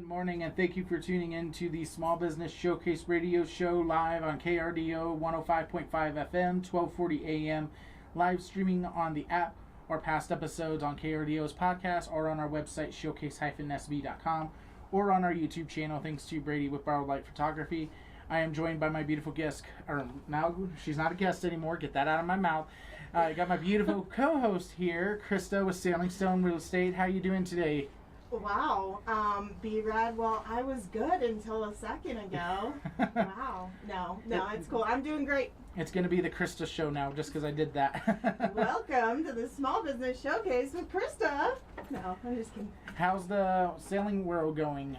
morning, and thank you for tuning in to the Small Business Showcase radio show live on KRDO 105.5 FM, 1240 AM, live streaming on the app or past episodes on KRDO's podcast or on our website, showcase-sb.com, or on our YouTube channel, thanks to Brady with Borrowed Light Photography. I am joined by my beautiful guest, or now she's not a guest anymore, get that out of my mouth. I got my beautiful co-host here, Krista with Sailing Stone Real Estate. How you doing today? Wow, B-rad. Well, I was good until a second ago. Wow. No, it's cool. I'm doing great. It's going to be the Krista show now, just because I did that. Welcome to the Small Business Showcase with Krista. No, I'm just kidding. How's the sailing world going?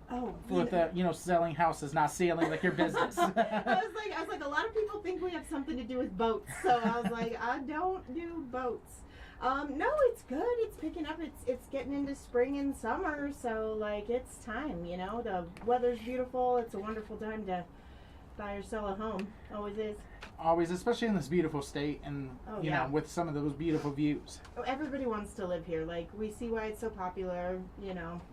Oh, with selling houses, not sailing like your business. I was like, a lot of people think we have something to do with boats, so I was like, I don't do boats. No, it's good. It's picking up. It's getting into spring and summer, so like it's time. The weather's beautiful. It's a wonderful time to buy or sell a home. Always is. Always, especially in this beautiful state, and with some of those beautiful views. Oh, everybody wants to live here. Like, we see why it's so popular.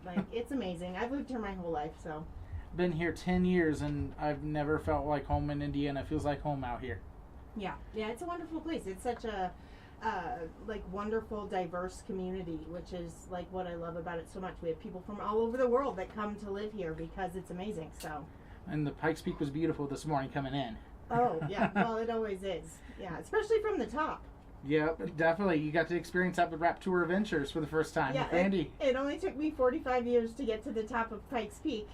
Like it's amazing. I've lived here my whole life, so. Been here 10 years, and I've never felt like home in Indiana. It feels like home out here. Yeah, it's a wonderful place. It's such a wonderful, diverse community, which is like what I love about it so much. We have people from all over the world that come to live here because it's amazing. So. And the Pikes Peak was beautiful this morning coming in. Oh, yeah. Well, it always is. Yeah, especially from the top. Yep, definitely. You got to experience that with Rap Tour Adventures for the first time with Andy. It only took me 45 years to get to the top of Pikes Peak.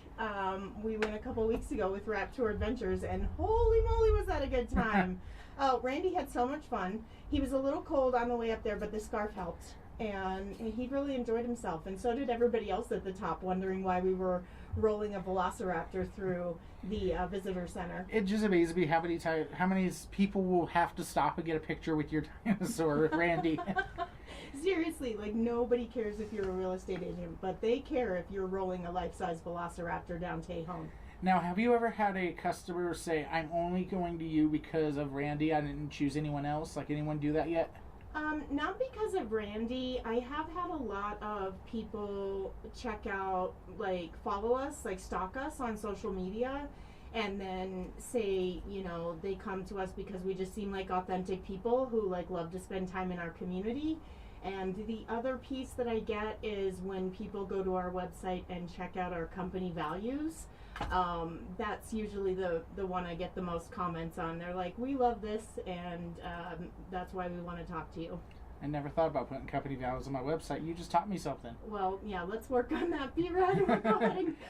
We went a couple weeks ago with Rap Tour Adventures, and holy moly was that a good time. Oh, Randy had so much fun. He was a little cold on the way up there, but the scarf helped. And he really enjoyed himself, and so did everybody else at the top, wondering why we were rolling a velociraptor through the visitor center. It just amazes me how many people will have to stop and get a picture with your dinosaur, Randy. Seriously, like nobody cares if you're a real estate agent, but they care if you're rolling a life-size velociraptor down Tejon. Now, have you ever had a customer say, "I'm only going to you because of Randy, I didn't choose anyone else"? Like, anyone do that yet? Not because of Randy. I have had a lot of people check out, like, follow us, like, stalk us on social media, and then say, they come to us because we just seem like authentic people who, like, love to spend time in our community. And the other piece that I get is when people go to our website and check out our company values. That's usually the one I get the most comments on. They're like, we love this, and that's why we want to talk to you. I never thought about putting company values on my website. You just taught me something. Well, yeah, let's work on that, B-rad.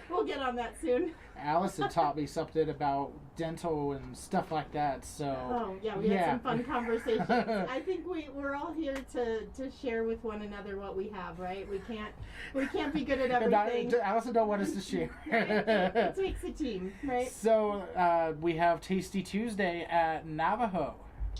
We'll get on that soon. Allison taught me something about dental and stuff like that. So. Oh, yeah, we had some fun conversations. I think we're all here to share with one another what we have, right? We can't be good at everything. Allison don't want us to share. It takes a team, right? So we have Tasty Tuesday at Navajo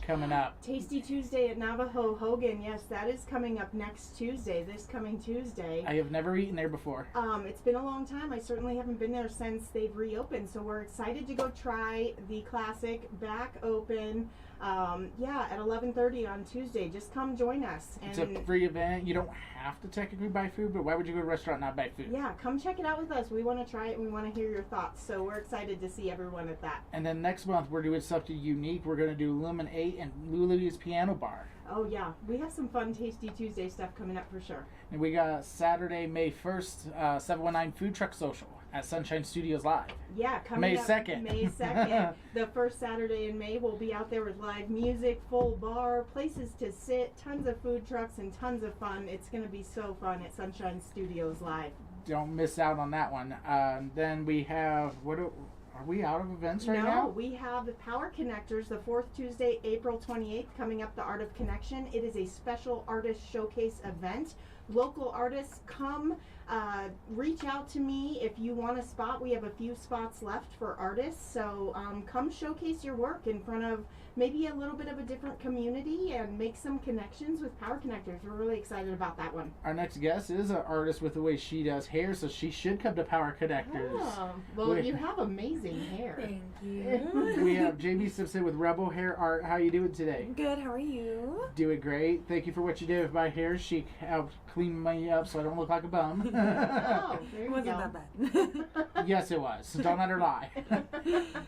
coming up. Tasty Tuesday at Navajo Hogan. Yes, that is coming up next Tuesday, this coming Tuesday. I have never eaten there before. It's been a long time. I certainly haven't been there since they've reopened, so we're excited to go try the classic back open at 11:30 on Tuesday. Just come join us. And it's a free event. You don't have to technically buy food, but why would you go to a restaurant and not buy food? Yeah, come check it out with us. We want to try it and we want to hear your thoughts, so we're excited to see everyone at that. And then next month we're doing something unique. We're going to do Lumen 8 and Lulu's Piano Bar. Oh yeah, we have some fun Tasty Tuesday stuff coming up for sure. And we got Saturday, May 1st, 719 Food Truck Social at Sunshine Studios Live. Yeah, coming May up 2nd. May 2nd. The first Saturday in May, we'll be out there with live music, full bar, places to sit, tons of food trucks, and tons of fun. It's going to be so fun at Sunshine Studios Live. Don't miss out on that one. Then we have, are we out of events right now? No, we have the Power Connectors, the fourth Tuesday, April 28th, coming up, the Art of Connection. It is a special artist showcase event. Local artists, come reach out to me if you want a spot. We have a few spots left for artists, so come showcase your work in front of maybe a little bit of a different community and make some connections with Power Connectors. We're really excited about that one. Our next guest is an artist with the way she does hair, so she should come to Power Connectors. Oh, well, you have amazing hair. Thank you. We have JB Simpson with Rebel Hair Art. How you doing today? Good, how are you? Doing great. Thank you for what you did with my hair. She helped clean me up so I don't look like a bum. Oh, there It you wasn't go. that bad. Yes, it was. Don't let her lie.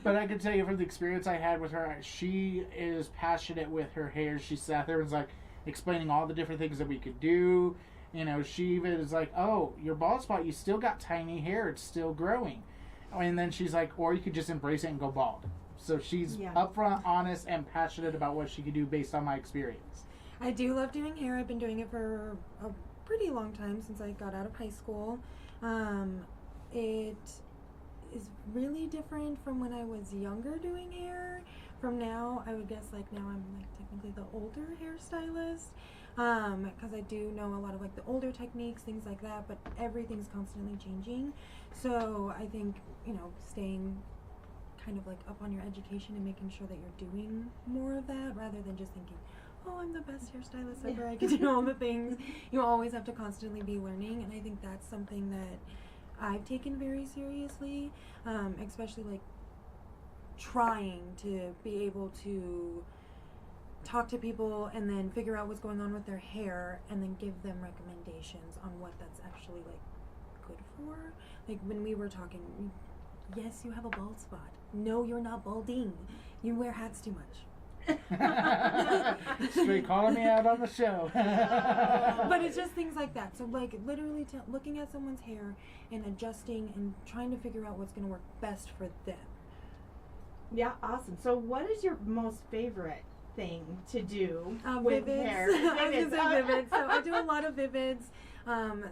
But I can tell you from the experience I had with her, she is passionate with her hair. She sat there and was like explaining all the different things that we could do. You know, she even was like, "Oh, your bald spot, you still got tiny hair. It's still growing." And then she's like, "Or you could just embrace it and go bald." So she's upfront, honest, and passionate about what she could do based on my experience. I do love doing hair. I've been doing it for a pretty long time, since I got out of high school. It is really different from when I was younger doing hair. From now, I would guess like now I'm like technically the older hairstylist, because I do know a lot of like the older techniques, things like that, but everything's constantly changing. So I think, you know, staying kind of like up on your education and making sure that you're doing more of that rather than just thinking, oh, I'm the best hairstylist ever, I can do all the things. You always have to constantly be learning, and I think that's something that I've taken very seriously, especially like trying to be able to talk to people and then figure out what's going on with their hair and then give them recommendations on what that's actually like good for. Like when we were talking, yes, you have a bald spot. No, you're not balding. You wear hats too much. Straight calling me out on the show. But it's just things like that. So like literally looking at someone's hair and adjusting and trying to figure out what's going to work best for them. Yeah, awesome. So what is your most favorite thing to do with Vivids. hair? I was going to say vivids. So I do a lot of vivids.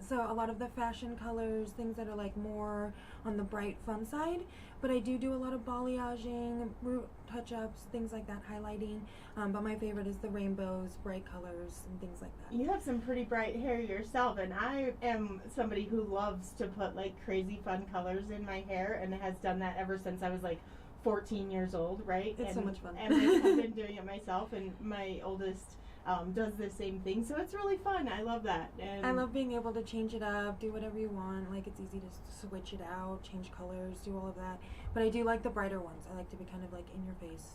So a lot of the fashion colors, things that are like more on the bright fun side. But I do a lot of balayaging, root touch-ups, things like that, highlighting. But my favorite is the rainbows, bright colors, and things like that. You have some pretty bright hair yourself, and I am somebody who loves to put like crazy fun colors in my hair and has done that ever since I was like 14 years old, right? It's so much fun. And I've been doing it myself, and my oldest does the same thing, so it's really fun. I love that. And I love being able to change it up, do whatever you want. Like, it's easy to switch it out, change colors, do all of that. But I do like the brighter ones. I like to be kind of like in your face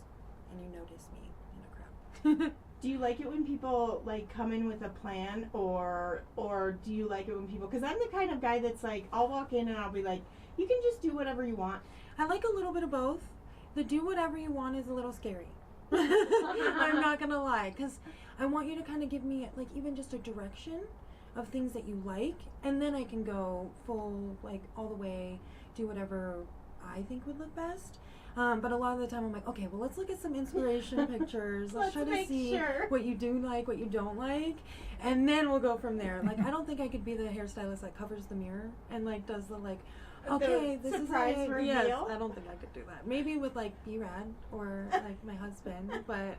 and you notice me in a crowd. Do you like it when people like come in with a plan, or do you like it when people, because I'm the kind of guy that's like, I'll walk in and I'll be like, you can just do whatever you want. I like a little bit of both. The do whatever you want is a little scary. I'm not gonna lie, because I want you to kind of give me like even just a direction of things that you like, and then I can go full like all the way, do whatever I think would look best. But a lot of the time I'm like, okay, well, let's look at some inspiration pictures. Let's try to see what you do like, what you don't like, and then we'll go from there. Like, I don't think I could be the hairstylist that covers the mirror and like does the like, okay, this surprise is reveal. Yes, I don't think I could do that. Maybe with like B-rad or like my husband, but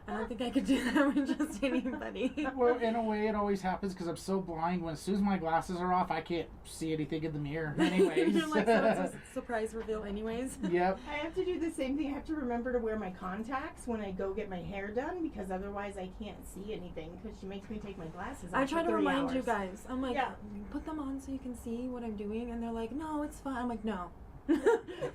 I don't think I could do that with just anybody. Well, in a way, it always happens because I'm so blind. When as soon as my glasses are off, I can't see anything in the mirror. Anyways, You're like, so it's a surprise reveal, anyways. Yep. I have to do the same thing. I have to remember to wear my contacts when I go get my hair done, because otherwise I can't see anything, because she makes me take my glasses off. I try for to 3 remind you hours. guys. I'm like, Yeah. put them on so you can see what I'm doing, and they're like, no, it's fine. I'm like, no,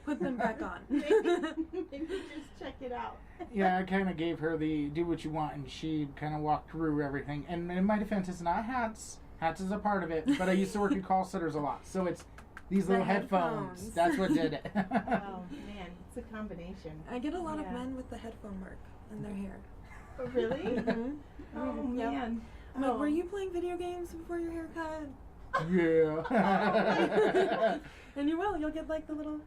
put them back on. Maybe just check it out. Yeah, I kind of gave her the do what you want, and she kind of walked through everything. And in my defense, it's not hats. Hats is a part of it, but I used to work in call centers a lot, so it's these The little headphones. That's what did it. Oh man, it's a combination. I get a lot of Yeah. men with the headphone mark in their hair. Oh, really? Mhm. Oh Yep. man. I'm like, Oh. were you playing video games before your haircut? Yeah. And you will. You'll get like the little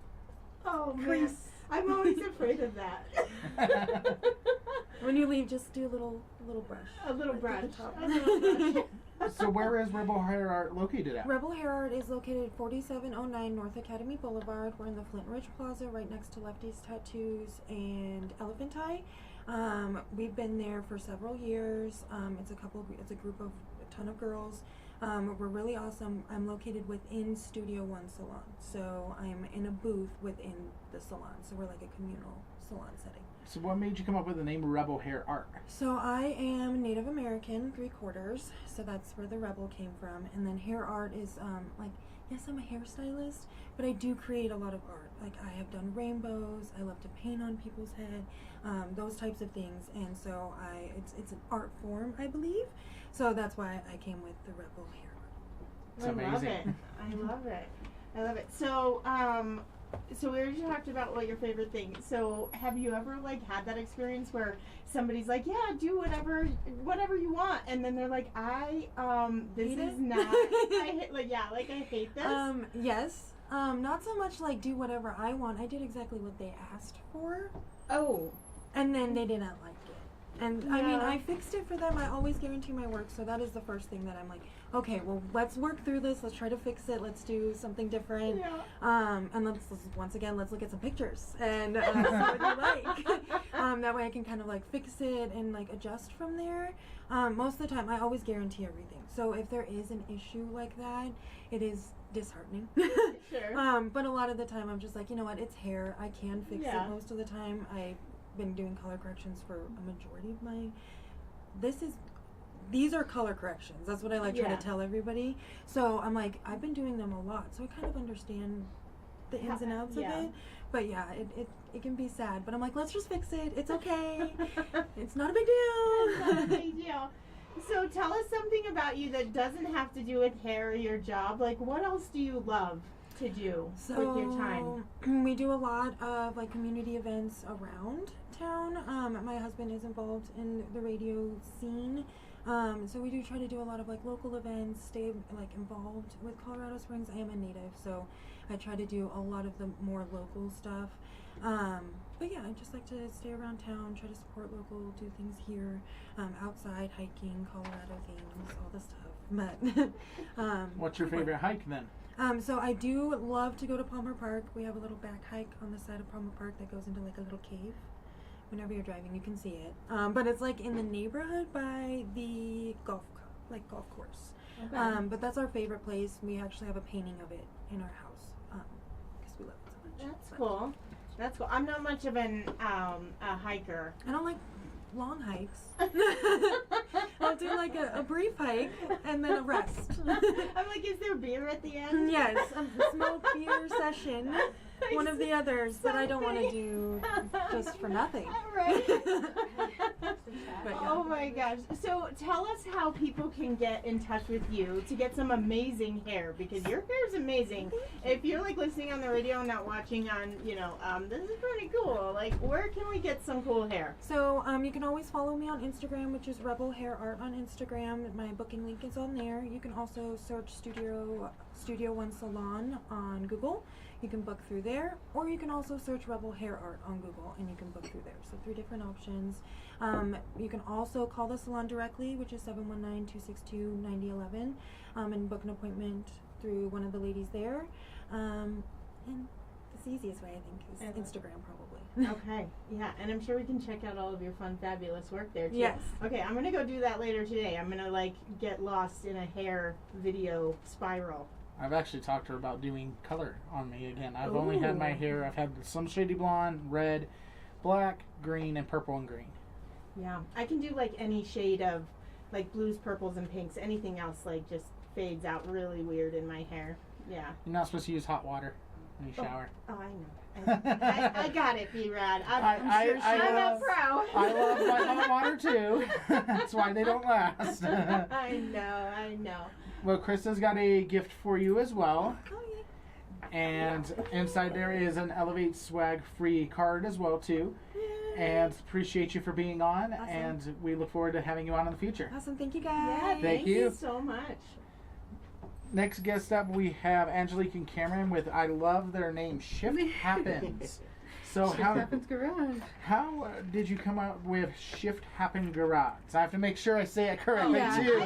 Oh man. crease. I'm always afraid of that. When you leave, just do a little brush. A little Right brush. at the top. A little brush. So where is Rebel Hair Art located at? Rebel Hair Art is located at 4709 North Academy Boulevard. We're in the Flint Ridge Plaza, right next to Lefty's Tattoos and Elephant Eye. We've been there for several years. It's a group of a ton of girls. We're really awesome. I'm located within Studio One Salon, so I'm in a booth within the salon. So we're like a communal salon setting. So what made you come up with the name Rebel Hair Art? So I am Native American, 3/4, so that's where the rebel came from. And then hair art is like, yes, I'm a hairstylist, but I do create a lot of art. Like, I have done rainbows, I love to paint on people's head, those types of things. And so it's an art form, I believe. So that's why I came with the Rebel Hair Art. It's amazing. I love it. I love it. So, so we already talked about what your favorite thing. So, have you ever like had that experience where somebody's like, "Yeah, do whatever you want," and then they're like, this Hate is it? not. I hate this." Yes. Not so much like do whatever I want. I did exactly what they asked for, Oh. and then they didn't like it. And I mean, Yeah. I fixed it for them. I always guarantee my work, so that is the first thing that I'm like, okay, well, let's work through this. Let's try to fix it. Let's do something different. Yeah. And let's look at some pictures and see what you like. That way I can kind of like fix it and like adjust from there. Most of the time, I always guarantee everything. So if there is an issue like that, it is disheartening. Sure. But a lot of the time, I'm just like, you know what? It's hair. I can fix Yeah. it. Most of the time, I've been doing color corrections for a majority of my. These are color corrections. That's what I like try Yeah. to tell everybody. So I'm like, I've been doing them a lot, so I kind of understand the ins and outs Yeah. of it. But yeah, it can be sad. But I'm like, let's just fix it. It's okay. It's not a big It's not a deal. big deal. So tell us something about you that doesn't have to do with hair or your job. Like, what else do you love to do with your time? We do a lot of like community events around town. My husband is involved in the radio scene. So we do try to do a lot of like local events, stay like involved with Colorado Springs. I am a native, so I try to do a lot of the more local stuff. But yeah, I just like to stay around town, try to support local, do things here, outside, hiking, Colorado things, all this stuff. But What's your favorite hike then? so I do love to go to Palmer Park. We have a little back hike on the side of Palmer Park that goes into like a little cave. Whenever you're driving, you can see it. But it's like in the neighborhood by the golf course. Okay. But that's our favorite place. We actually have a painting of it in our house because we love it so much. That's But cool. That's cool. I'm not much of a hiker. I don't like long hikes. I'll do like a brief hike and then a rest. I'm like, is there beer at the end? Yes, a small beer session. One of the others that I don't want to do just for nothing. Right. But yeah. Oh my gosh. So tell us how people can get in touch with you to get some amazing hair, because your hair is amazing. If you're like listening on the radio and not watching on, this is pretty cool. Like, where can we get some cool hair? So you can always follow me on Instagram, which is Rebel Hair Art on Instagram. My booking link is on there. You can also search Studio One Salon on Google. You can book through there, or you can also search Rebel Hair Art on Google and you can book through there. So 3 different options. You can also call the salon directly, which is 719-262-9011, and book an appointment through one of the ladies there. And it's the easiest way, I think, is Instagram probably. Okay. Yeah, and I'm sure we can check out all of your fun, fabulous work there too. Yes. Okay, I'm gonna go do that later today. I'm gonna like get lost in a hair video spiral. I've actually talked to her about doing color on me again. I've only had my hair, I've had some shady blonde, red, black, green, and purple and green. Yeah, I can do like any shade of like blues, purples, and pinks. Anything else like just fades out really weird in my hair. Yeah. You're not supposed to use hot water when you shower. Oh, I know. I got it, B-rad. I'm I a pro. I love my hot water too. That's why they don't last. I know. Well, Krista's got a gift for you as well. Oh, yeah. And inside there is an Elevate Swag free card as well too. And appreciate you for being on. Awesome. And we look forward to having you on in the future. Awesome. Thank you, Yeah, guys. thank you. you so much. Next guest up, we have Angelique and Cameron with I love their name, Shift Happens. So Shift Happens Garage. how did you come up with Shift Happen Garage? I have to make sure I say it correctly yeah. too.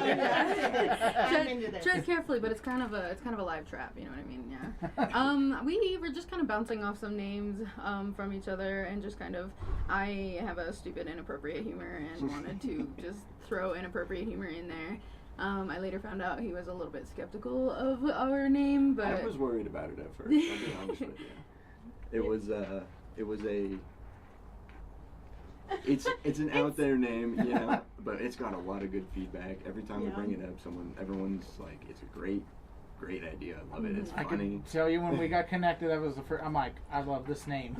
I'm into this. Tread carefully, but it's kind of a live trap. You know what I mean? Yeah. We were just kind of bouncing off some names from each other, and just kind of, I have a stupid, inappropriate humor, and wanted to just throw inappropriate humor in there. I later found out he was a little bit skeptical of our name, but I was worried about it at first. I'll be honest with you. It's an out there name, but it's got a lot of good feedback. Every time we bring it up, everyone's like, it's a great idea. I love it. It's I funny. can tell you when we got connected, that was the first. I'm like, I love this name.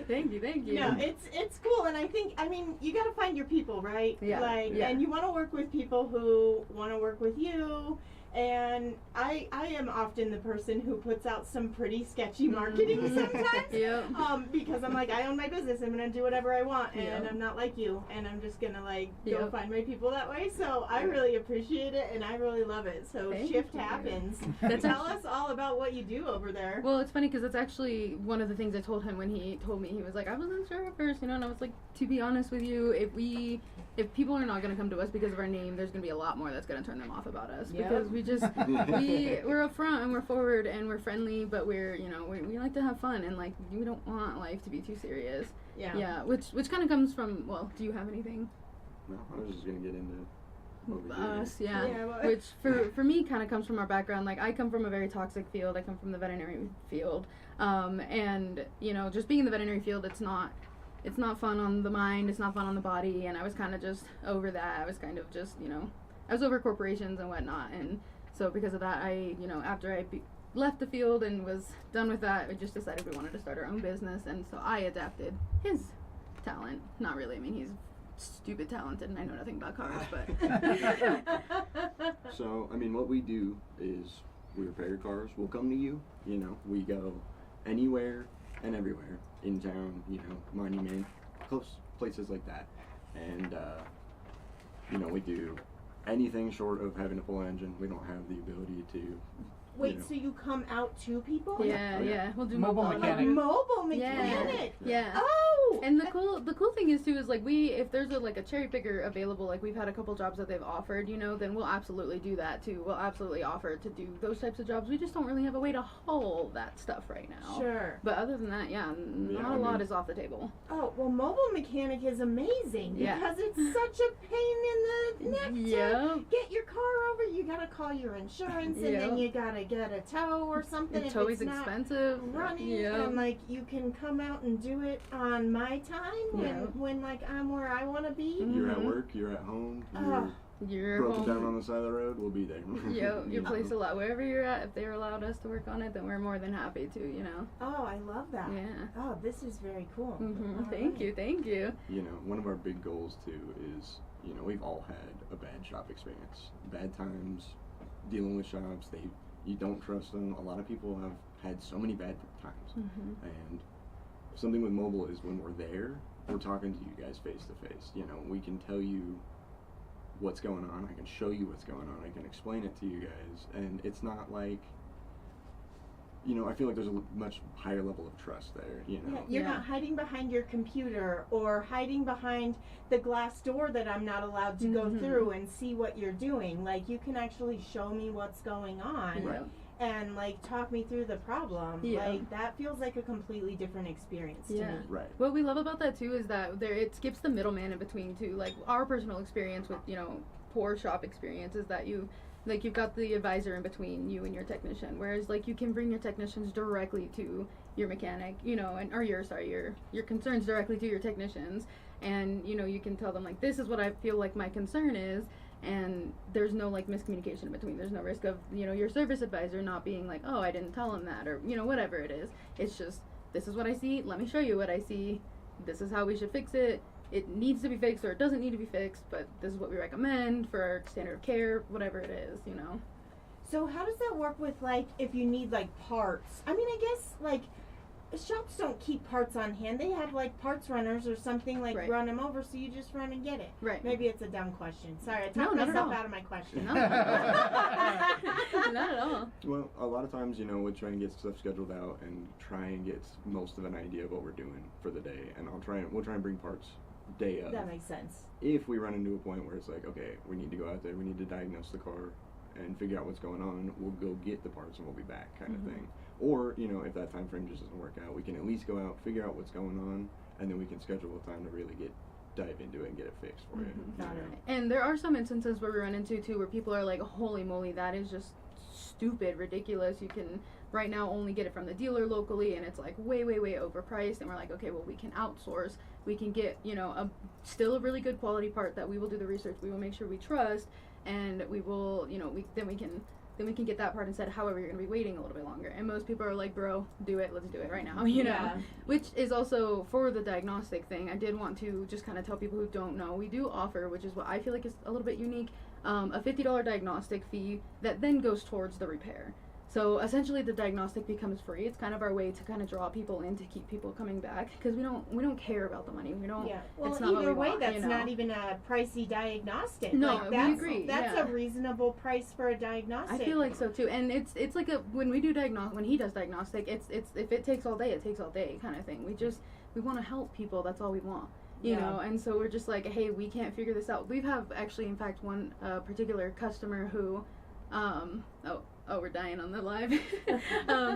Thank you. No, it's cool, and I mean, you got to find your people, right? Yeah. And you want to work with people who want to work with you, And I am often the person who puts out some pretty sketchy marketing sometimes. Yep. Because I'm like, I own my business. I'm gonna do whatever I want, and Yep. I'm not like you, and I'm just gonna like go Yep. find my people that way. So I really appreciate it, and I really love it. So Thank shift you. happens. That's Tell us all about what you do over there. Well, it's funny because it's actually one of the things I told him when he told me. He was like, I wasn't sure at first, and I was like, to be honest with you, if people are not going to come to us because of our name, there's going to be a lot more that's going to turn them off about us. Yep. Because we're upfront and we're forward and we're friendly, but we're, we like to have fun, and like, we don't want life to be too serious. Yeah, which kind of comes from, well, do you have anything? No, I was just gonna get into what we do. Us, yeah. well, Which for me kind of comes from our background. Like, I come from a very toxic field. I come from the veterinary field, and just being in the veterinary field, it's not fun on the mind. It's not fun on the body. And I was kind of just over that. I was kind of just I was over corporations and whatnot. And so because of that, I after I left the field and was done with that, we just decided we wanted to start our own business. And so I adapted his talent. Not really. I mean, he's stupid talented and I know nothing about cars, but So, I mean, what we do is we repair your cars. We'll come to you. We go anywhere and everywhere in town, Monument, close places like that. And, we do anything short of having a full engine. We don't have the ability to. Wait, so you come out to people? yeah, we'll do Mobile mobile mechanic. Mobile mechanic. Yeah. Oh. And the cool thing is too is like if there's a cherry picker available, like we've had a couple jobs that they've offered, then we'll absolutely do that too. We'll absolutely offer to do those types of jobs. We just don't really have a way to haul that stuff right now. Sure. But other than that, not a lot is off the table. Oh, well, mobile mechanic is amazing because it's such a pain in the neck to get your car over. You gotta call your insurance and then you gotta get a tow or something. Tow is expensive. Running and like you can come out and do it on my time when like I'm where I want to be. You're at work, you're at home, you're broken home. down on the side of the road, we'll be there. Your place a lot. Wherever you're at, if they're allowed us to work on it, then we're more than happy to, Oh, I love that. Yeah. Oh, this is very cool. Thank you. One of our big goals too is, we've all had a bad shop experience. Bad times, dealing with shops, you don't trust them. A lot of people have had so many bad times. And something with mobile is when we're there, we're talking to you guys face to face. We can tell you what's going on. I can show you what's going on. I can explain it to you guys. And it's not like, I feel like there's a much higher level of trust there, Yeah, you're not hiding behind your computer or hiding behind the glass door that I'm not allowed to go through and see what you're doing. Like, you can actually show me what's going on. Right. And like talk me through the problem. Like that feels like a completely different experience to me. Right. What we love about that too is that it skips the middleman in between too. Like our personal experience with poor shop experience is that you've got the advisor in between you and your technician, whereas like you can bring your technicians directly to your mechanic, your concerns directly to your technicians, and you can tell them like, this is what I feel like my concern is. And there's no like miscommunication in between. There's no risk of your service advisor not being like, oh, I didn't tell him that, or whatever it is. It's just, this is what I see, let me show you what I see, this is how we should fix it. It needs to be fixed or it doesn't need to be fixed, but this is what we recommend for our standard of care, whatever it is. So how does that work with like if you need like parts? I mean, I guess like shops don't keep parts on hand. They have like parts runners or something, like run them over, so you just run and get it. Right. Maybe it's a dumb question. Sorry, I talked myself out of my question. No. Not at all. Well, a lot of times, we'll try and get stuff scheduled out and try and get most of an idea of what we're doing for the day, and we'll try and bring parts day of. That makes sense. If we run into a point where it's like, okay, we need to go out there, we need to diagnose the car and figure out what's going on, we'll go get the parts and we'll be back, kind of thing. Or, if that time frame just doesn't work out, we can at least go out, figure out what's going on, and then we can schedule a time to really dive into it and get it fixed for you. Got it. And there are some instances where we run into too where people are like, holy moly, that is just stupid, ridiculous. You can right now only get it from the dealer locally, and it's like way overpriced. And we're like, okay, well, we can outsource. We can get still a really good quality part that we will do the research. We will make sure we trust, and we will then we can get that part instead. However, you're going to be waiting a little bit longer. And most people are like, bro, do it. Let's do it right now, Which is also, for the diagnostic thing, I did want to just kind of tell people who don't know, we do offer, which is what I feel like is a little bit unique, a $50 diagnostic fee that then goes towards the repair. So essentially the diagnostic becomes free. It's kind of our way to kind of draw people in to keep people coming back, because we don't care about the money. We don't. Yeah. Well, it's not either what we way, want, that's you know? not even a pricey diagnostic. No, like, we that's, agree. That's yeah. a reasonable price for a diagnostic. I feel like so too, and it's like when we do when he does diagnostic, it's if it takes all day, it takes all day kind of thing. We want to help people. That's all we want. You know, and so we're just like, hey, we can't figure this out. We have actually, in fact, one particular customer who, we're dying on the live.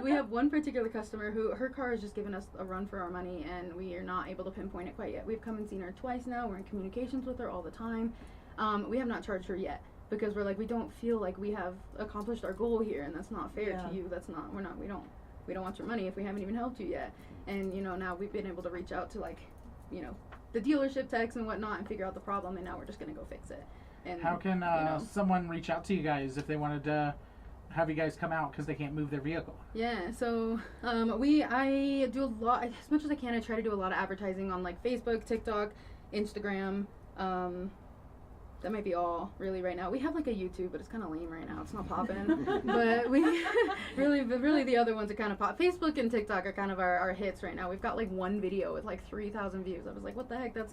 We have one particular customer who, her car has just given us a run for our money, and we are not able to pinpoint it quite yet. We've come and seen her twice now. We're in communications with her all the time. We have not charged her yet, because we're like, we don't feel like we have accomplished our goal here, and that's not fair to you. That's not, we don't want your money if we haven't even helped you yet. And, you know, now we've been able to reach out to, like, you know, the dealership techs and whatnot and figure out the problem, and now we're just going to go fix it. And how can someone reach out to you guys if they wanted to have you guys come out because they can't move their vehicle? Yeah, so I do a lot, as much as I can. I try to do a lot of advertising on like Facebook, TikTok, Instagram. That might be all really right now. We have like a YouTube, but it's kind of lame right now. It's not popping. But we really the other ones are kind of pop. Facebook and TikTok are kind of our hits right now. We've got like one video with like 3,000 views. I was like, what the heck? I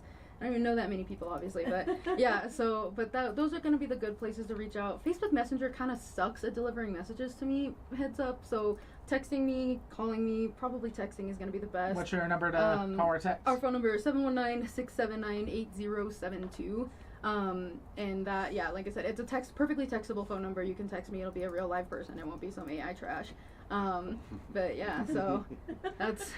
don't even know that many people, obviously, but yeah. So, but those are going to be the good places to reach out. Facebook Messenger kind of sucks at delivering messages to me. Heads up. So, texting me, calling me, probably texting is going to be the best. What's your number to call or text? Our phone number is 719-679-8072. And that, yeah, like I said, it's a perfectly textable phone number. You can text me. It'll be a real live person. It won't be some AI trash. But yeah, so that's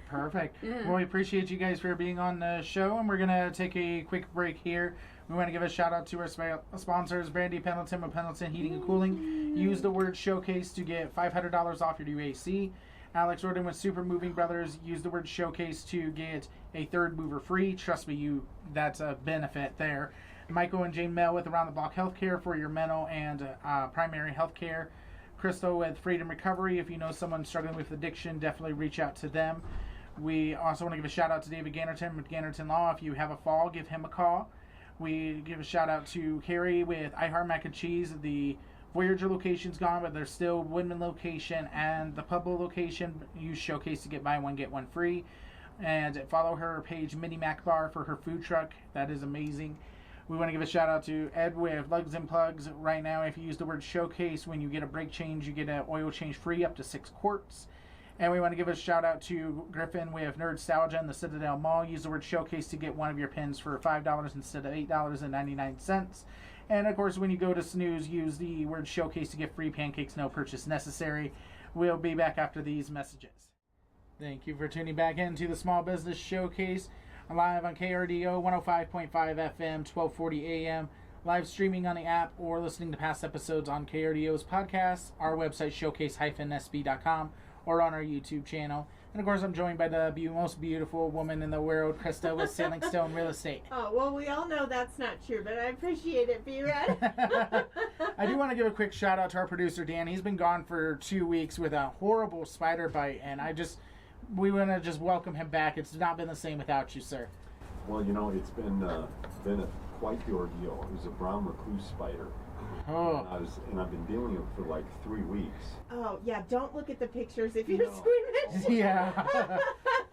perfect. Yeah. Well, we appreciate you guys for being on the show, and we're gonna take a quick break here. We want to give a shout out to our sponsors, Brandy Pendleton with Pendleton Heating and Cooling. Use the word showcase to get $500 off your UAC. Alex Orton with Super Moving Brothers. Use the word showcase to get a third mover free. Trust me, that's a benefit there. Michael and Jane Mel with Around the Block Healthcare for your mental and primary health care. Crystal with Freedom Recovery. If you know someone struggling with addiction, definitely reach out to them. We also want to give a shout out to David Gannerton with Gannerton Law. If you have a fall, give him a call. We give a shout out to Carrie with I Heart Mac and Cheese. The Voyager location's gone, but there's still Woodman location and the Pueblo location. Use Showcase to get buy one, get one free. And follow her page, Mini Mac Bar, for her food truck. That is amazing. We want to give a shout out to Ed with Lugs and Plugs. Right now, if you use the word showcase, when you get a brake change, you get an oil change free up to 6 quarts. And we want to give a shout out to Griffin with Nerdstalgia in the Citadel Mall. Use the word showcase to get one of your pins for $5 instead of $8.99. And of course, when you go to Snooze, use the word showcase to get free pancakes, no purchase necessary. We'll be back after these messages. Thank you for tuning back into the Small Business Showcase. Live on KRDO 105.5 FM, 1240 AM, live streaming on the app, or listening to past episodes on KRDO's podcasts, our website showcase-sb.com, or on our YouTube channel. And of course, I'm joined by the most beautiful woman in the world, Krista with Sailing Stone Real Estate. Oh, well, we all know that's not true, but I appreciate it, B-rad. I do want to give a quick shout out to our producer, Dan. He's been gone for 2 weeks with a horrible spider bite, and we want to just welcome him back. It's not been the same without you, sir. Well, you know, it's been quite the ordeal. It was a brown recluse spider. Oh. And I've been dealing with it for like 3 weeks. Oh, yeah, don't look at the pictures if you're No. squeamish. Yeah.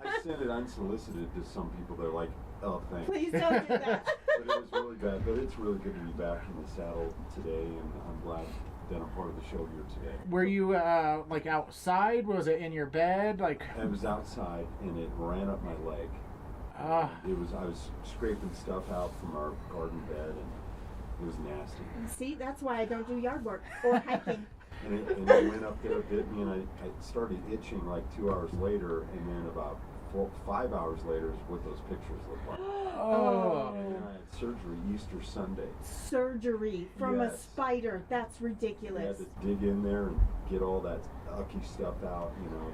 I sent it unsolicited to some people. They're like, oh, thanks. Please don't do that. But it was really bad. But it's really good to be back in the saddle today, and I'm glad that I'm part of the show here today. Were you like outside? Was it in your bed? Like I was outside, and it ran up my leg. I was scraping stuff out from our garden bed, and it was nasty. See, that's why I don't do yard work or hiking. And it went up there, bit me, and I started itching like 2 hours later, and then about 5 hours later is what those pictures look like. Oh. And then I had surgery Easter Sunday. Surgery from a Yes. spider. That's I had ridiculous. to dig in there and get all that ucky stuff out, you know,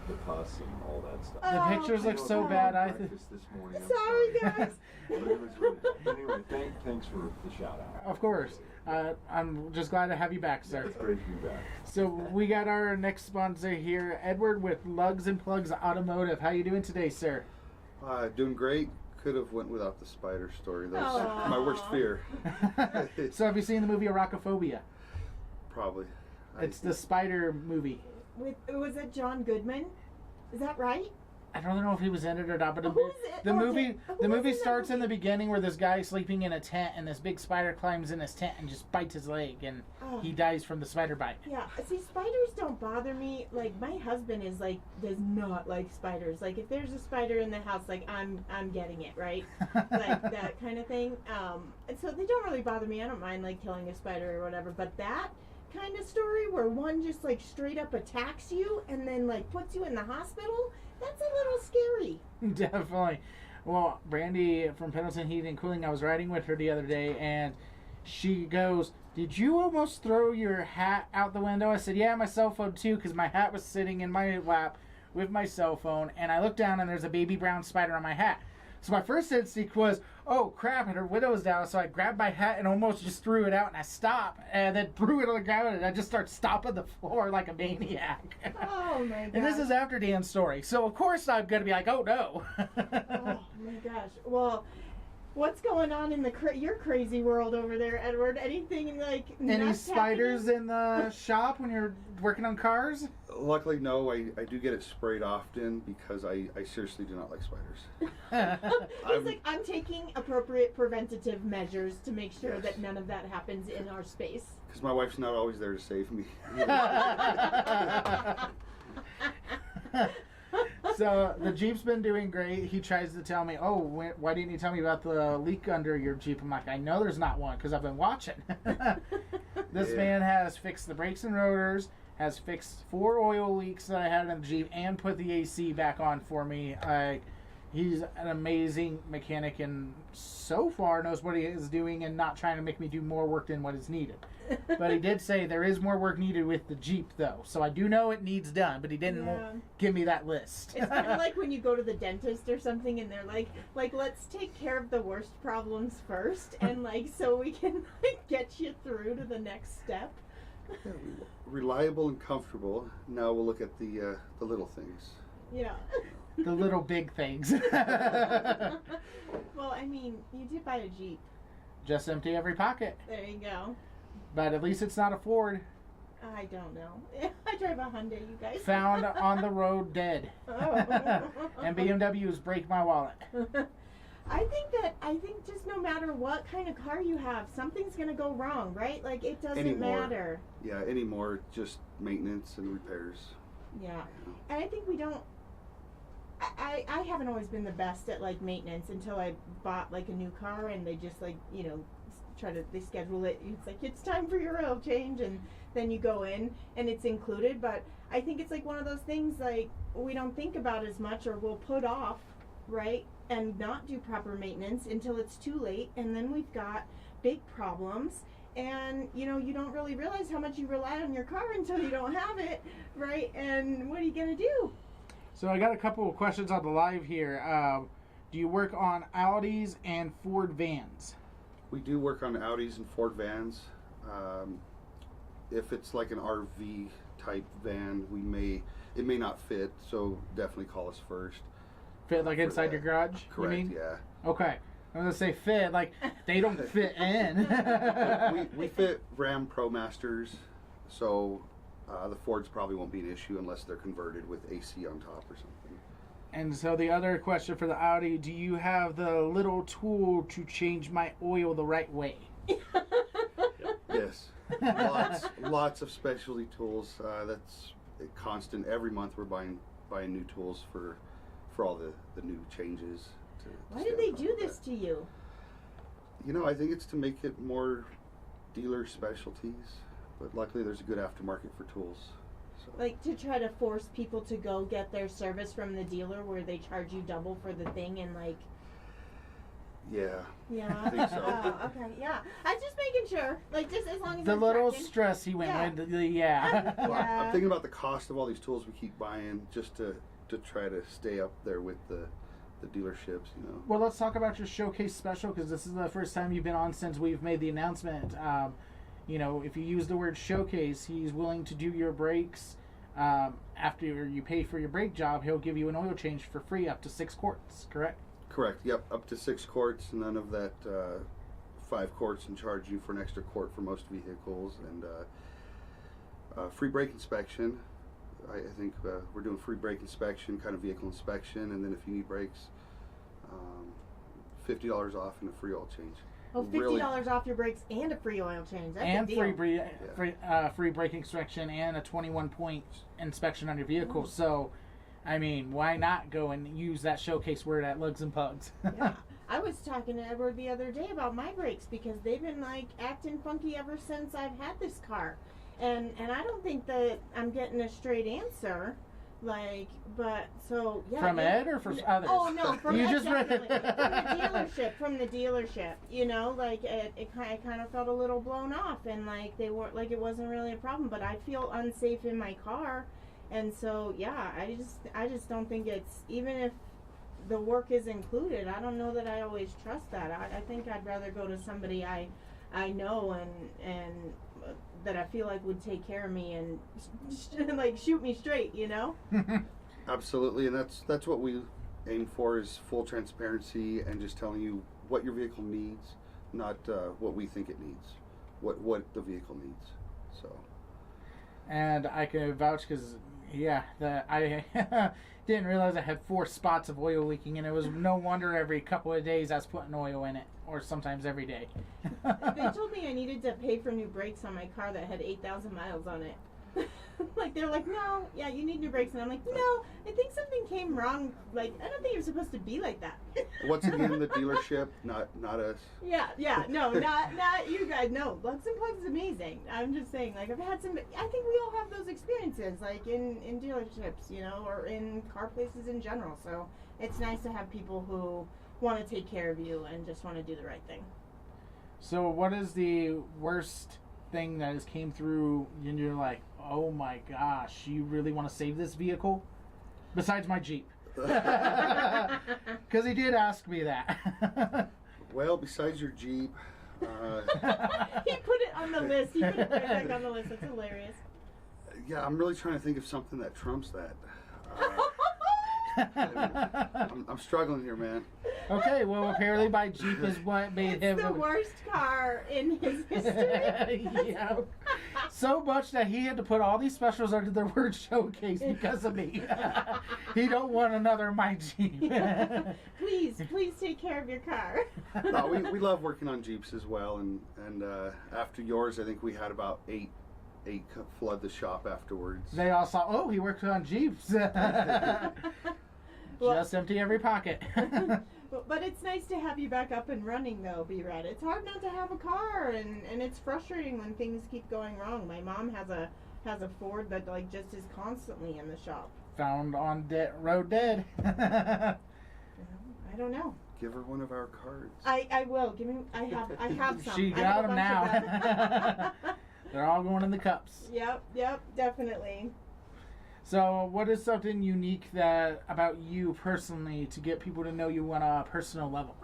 the pus and all that stuff. The pictures look so bad. Breakfast this morning. I'm Sorry, guys. But it was really bad. Anyway, thanks for the shout out. Of course. I'm just glad to have you back, sir. It's great to be back. So we got our next sponsor here, Edward with Lugs and Plugs Automotive. How you doing today, sir? Doing great. could have went without the spider story. That's Aw. my worst fear. So have you seen the movie Arachnophobia? Probably. It's the spider movie. Was it John Goodman? Is that right? I don't know if he was in it or not, but Who is it? the Okay. movie Who the was movie in that starts in the movie? beginning where this guy's sleeping in a tent and this big spider climbs in his tent and just bites his leg and Oh. he dies from the spider bite. Yeah. See, spiders don't bother me. Like my husband is like does not like spiders. Like if there's a spider in the house, like I'm getting it, right? Like that kind of thing. And so they don't really bother me. I don't mind like killing a spider or whatever. But that kind of story where one just like straight up attacks you and then like puts you in the hospital, that's a little scary. Definitely. Well, Brandy from Pendleton Heating and Cooling, I was riding with her the other day, and she goes, "Did you almost throw your hat out the window?" I said, "Yeah, my cell phone too," because my hat was sitting in my lap with my cell phone, and I looked down, and there's a baby brown spider on my hat. So my first instinct was, oh crap, and her window was down, so I grabbed my hat and almost just threw it out, and I stopped, and then threw it on the ground, and I just started stomping the floor like a maniac. Oh my god. And this is after Dan's story, so of course I'm going to be like, oh no. Oh my gosh. Well, what's going on in your crazy world over there, Edward? Anything like Any nuts spiders happening? in the shop when you're working on cars? Luckily, no. I do get it sprayed often because I seriously do not like spiders. He's like, I'm taking appropriate preventative measures to make sure that none of that happens in our space. Because my wife's not always there to save me. So the Jeep's been doing great. He tries to tell me, oh, why didn't you tell me about the leak under your Jeep? I'm like, I know there's not one because I've been watching. This Yeah. man has fixed the brakes and rotors, has fixed 4 oil leaks that I had in the Jeep, and put the AC back on for me. He's an amazing mechanic and so far knows what he is doing and not trying to make me do more work than what is needed. But he did say there is more work needed with the Jeep, though. So I do know it needs done, but he didn't Yeah. give me that list. It's kind of like when you go to the dentist or something and they're like, let's take care of the worst problems first and like so we can like get you through to the next step. Yeah, reliable and comfortable. Now we'll look at the little things. Yeah. The little big things. Well, I mean, you did buy a Jeep. Just empty every pocket. There you go. But at least it's not a Ford. I don't know. I drive a Hyundai, you guys. Found on the road dead. Oh. And BMWs break my wallet. I think just no matter what kind of car you have, something's gonna go wrong, right? Like it doesn't Anymore. matter. Yeah, anymore, just maintenance and repairs. Yeah. And I think we don't. I haven't always been the best at like maintenance until I bought like a new car and they just like they schedule it. It's like it's time for your oil change and then you go in and it's included. But I think it's like one of those things like we don't think about as much or we'll put off, right, and not do proper maintenance until it's too late and then we've got big problems. And you don't really realize how much you rely on your car until you don't have it, right? And what are you gonna do? So I got a couple of questions on the live here. Do you work on Audis and Ford vans? We do work on Audis and Ford vans. If it's like an RV type van, it may not fit, so definitely call us first. Fit like For inside that. your garage? Correct, You mean? yeah. Okay. I'm going to say fit, like they don't fit in. we fit Ram ProMasters, so the Fords probably won't be an issue unless they're converted with AC on top or something. And so the other question for the Audi, do you have the little tool to change my oil the right way? Yes, lots of specialty tools. That's constant. Every month we're buying new tools for all the new changes. Why did they do this to you? I think it's to make it more dealer specialties. But luckily there's a good aftermarket for tools. So. Like to try to force people to go get their service from the dealer where they charge you double for the thing and like. Yeah. Yeah. I think so. Oh, okay. Yeah. I'm just making sure. Like just as long as The I'm little tracking. stress he went Yeah. with, yeah. Well, Yeah. I'm thinking about the cost of all these tools we keep buying just to try to stay up there with the dealerships, Well, let's talk about your showcase special because this is the first time you've been on since we've made the announcement. If you use the word showcase, he's willing to do your brakes. After you pay for your brake job, he'll give you an oil change for free up to 6 quarts, correct? Correct. Yep, up to 6 quarts. None of that 5 quarts and charge you for an extra quart for most vehicles, and free brake inspection. I think we're doing free brake inspection, kind of vehicle inspection, and then if you need brakes, $50 off and a free oil change. Oh, $50 off your brakes and a free oil change. That's and a deal. free brake inspection and a 21-point inspection on your vehicle. So, I mean, why not go and use that showcase word at Lugs and Pugs? Yeah. I was talking to Edward the other day about my brakes because they've been like acting funky ever since I've had this car. And I don't think that I'm getting a straight answer. Like, but so yeah. From Ed or from others? Oh no, from You Ed, just definitely. From the dealership. You know, like I kind of felt a little blown off, and like they were like it wasn't really a problem, but I feel unsafe in my car, and so yeah, I just don't think it's, even if the work is included, I don't know that I always trust that. I think I'd rather go to somebody I know and that I feel like would take care of me and like shoot me straight, you know? Absolutely, and that's what we aim for, is full transparency and just telling you what your vehicle needs, not what we think it needs, what the vehicle needs. So. And I can vouch because, yeah, I didn't realize I had 4 spots of oil leaking, and it was no wonder every couple of days I was putting oil in it, or sometimes every day. They told me I needed to pay for new brakes on my car that had 8,000 miles on it. Like, they're like, no, yeah, you need new brakes. And I'm like, no, I think something came wrong. Like, I don't think you're supposed to be like that. Once again, the dealership, not us. Yeah, no, not you guys. No, Lugs and Plugs is amazing. I'm just saying, like, I've had some, I think we all have those experiences, like, in dealerships, you know, or in car places in general. So it's nice to have people who want to take care of you and just want to do the right thing. So what is the worst thing that has came through and you're like, oh my gosh, you really want to save this vehicle? Besides my Jeep. Because he did ask me that. Well, besides your Jeep, He put it on the list. He put it right back on the list. That's hilarious. yeah, I'm really trying to think of something that trumps that. I'm struggling here, man. Okay, well, apparently my Jeep is what made him... It's the worst car in his history. Yeah. So much that he had to put all these specials under the word showcase because of me. He don't want another my Jeep. Please take care of your car. No, we love working on Jeeps as well, and after yours, I think we had about eight flood the shop afterwards. They all saw, oh, he works on Jeeps. Just empty every pocket. But it's nice to have you back up and running, though, B-rad. It's hard not to have a car, and it's frustrating when things keep going wrong. My mom has a Ford that like just is constantly in the shop. Found on road dead. I don't know. Give her one of our cards. I will. Give me. I have some. She I got have a them bunch of now. them. They're all going in the cups. Yep, definitely. So, what is something unique that about you personally to get people to know you on a personal level?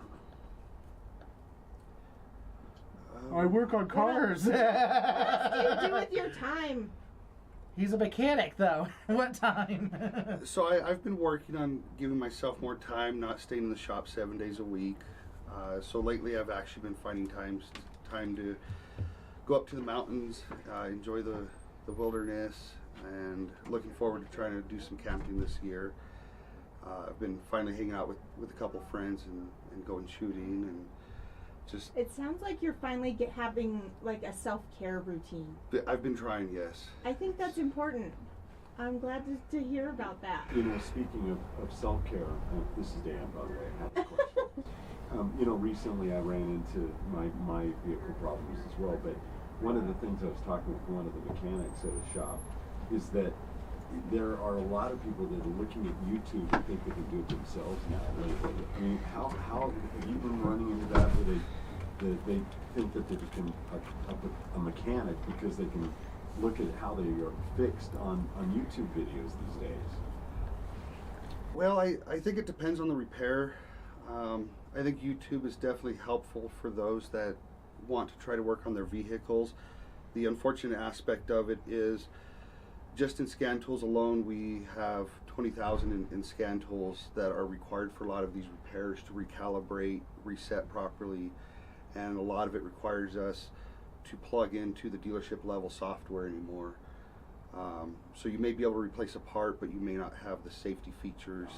I work on cars. What else do you do with your time? He's a mechanic, though. What time? So I've been working on giving myself more time, not staying in the shop 7 days a week. So lately, I've actually been finding time to go up to the mountains, enjoy the wilderness, and looking forward to trying to do some camping this year. I've been finally hanging out with a couple friends and going shooting and just... It sounds like you're finally having like a self-care routine. I've been trying, yes. I think that's important. I'm glad to hear about that. You know, speaking of self-care, this is Dan, by the way, I have a question. You know, recently I ran into my vehicle problems as well, but one of the things I was talking with one of the mechanics at a shop is that there are a lot of people that are looking at YouTube and think they can do it themselves now. I mean, how have you been running into that where they think that they become a mechanic because they can look at how they are fixed on YouTube videos these days? Well, I think it depends on the repair. I think YouTube is definitely helpful for those that want to try to work on their vehicles. The unfortunate aspect of it is just in scan tools alone, we have 20,000 in scan tools that are required for a lot of these repairs to recalibrate, reset properly, and a lot of it requires us to plug into the dealership level software anymore. So you may be able to replace a part, but you may not have the safety features.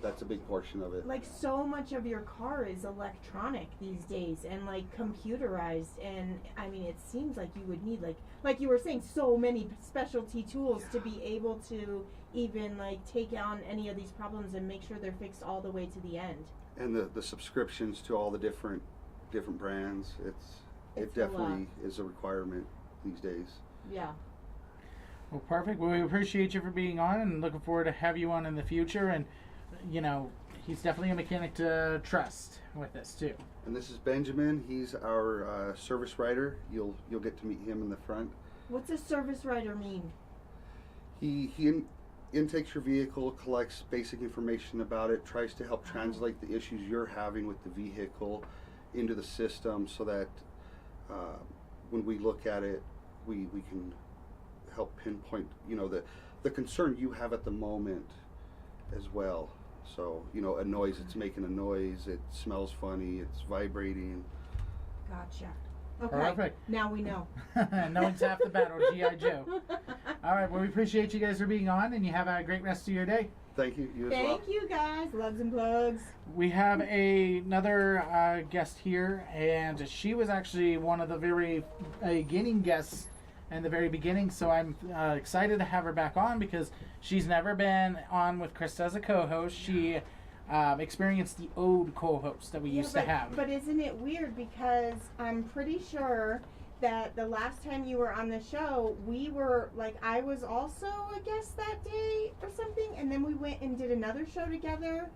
That's a big portion of it. Like, so much of your car is electronic these days and like computerized, and I mean, it seems like you would need like you were saying, so many specialty tools to be able to even like take on any of these problems and make sure they're fixed all the way to the end. And the subscriptions to all the different brands, it definitely is a requirement these days. Yeah. Well, perfect. Well, we appreciate you for being on, and looking forward to have you on in the future. And you know, he's definitely a mechanic to trust with this too. And this is Benjamin. He's our service writer. You'll get to meet him in the front. What's a service writer mean? He intakes your vehicle, collects basic information about it, tries to help translate the issues you're having with the vehicle into the system, so that when we look at it, we can help pinpoint, you know, the concern you have at the moment as well. So, you know, a noise, it's making a noise, it smells funny, it's vibrating. Gotcha. Okay. Perfect. Now we know. Knowing's half the battle, G.I. Joe. All right, well, we appreciate you guys for being on, and you have a great rest of your day. Thank you. You as well. Thank you, guys. Loves and plugs. We have another guest here, and she was actually one of the very beginning guests in the very beginning, so I'm excited to have her back on because she's never been on with Krista as a co-host. She experienced the old co-host that we used to have. But isn't it weird, because I'm pretty sure that the last time you were on the show, we were, like, I was also a guest that day or something, and then we went and did another show together.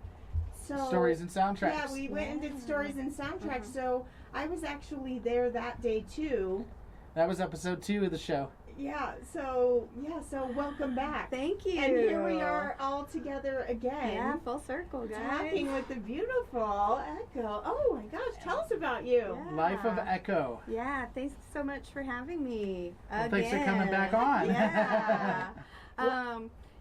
So Stories and Soundtracks. Yeah, we went and did Stories and Soundtracks, so I was actually there that day too. That was episode 2 of the show. Yeah, so welcome back. Thank you. And here we are all together again. Yeah, full circle, guys. Talking with the beautiful Echo. Oh my gosh, tell us about you. Yeah. Life of Echo. Yeah, thanks so much for having me. Well, thanks for coming back on. Yeah.